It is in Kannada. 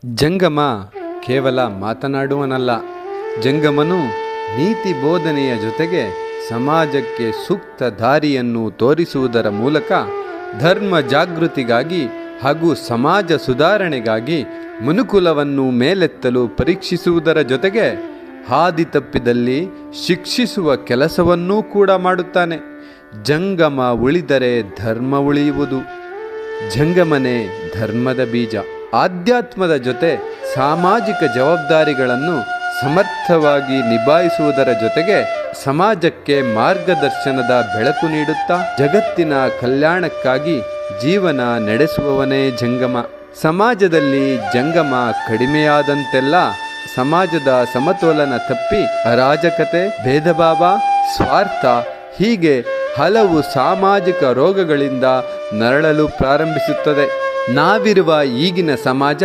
ಜಂಗಮ ಕೇವಲ ಮಾತನಾಡುವನಲ್ಲ. ಜಂಗಮನು ನೀತಿ ಬೋಧನೆಯ ಜೊತೆಗೆ ಸಮಾಜಕ್ಕೆ ಸೂಕ್ತ ದಾರಿಯನ್ನು ತೋರಿಸುವುದರ ಮೂಲಕ ಧರ್ಮ ಜಾಗೃತಿಗಾಗಿ ಹಾಗೂ ಸಮಾಜ ಸುಧಾರಣೆಗಾಗಿ ಮನುಕುಲವನ್ನು ಮೇಲೆತ್ತಲು ಪರೀಕ್ಷಿಸುವುದರ ಜೊತೆಗೆ ಹಾದಿ ತಪ್ಪಿದಲ್ಲಿ ಶಿಕ್ಷಿಸುವ ಕೆಲಸವನ್ನೂ ಕೂಡ ಮಾಡುತ್ತಾನೆ. ಜಂಗಮ ಉಳಿದರೆ ಧರ್ಮ ಉಳಿಯುವುದು. ಜಂಗಮನೇ ಧರ್ಮದ ಬೀಜ. ಆಧ್ಯಾತ್ಮದ ಜೊತೆ ಸಾಮಾಜಿಕ ಜವಾಬ್ದಾರಿಗಳನ್ನು ಸಮರ್ಥವಾಗಿ ನಿಭಾಯಿಸುವುದರ ಜೊತೆಗೆ ಸಮಾಜಕ್ಕೆ ಮಾರ್ಗದರ್ಶನದ ಬೆಳಕು ನೀಡುತ್ತಾ ಜಗತ್ತಿನ ಕಲ್ಯಾಣಕ್ಕಾಗಿ ಜೀವನ ನಡೆಸುವವನೇ ಜಂಗಮ. ಸಮಾಜದಲ್ಲಿ ಜಂಗಮ ಕಡಿಮೆಯಾದಂತೆಲ್ಲ ಸಮಾಜದ ಸಮತೋಲನ ತಪ್ಪಿ ಅರಾಜಕತೆ, ಭೇದಭಾವ, ಸ್ವಾರ್ಥ ಹೀಗೆ ಹಲವು ಸಾಮಾಜಿಕ ರೋಗಗಳಿಂದ ನರಳಲು ಪ್ರಾರಂಭಿಸುತ್ತದೆ. ನಾವಿರುವ ಈಗಿನ ಸಮಾಜ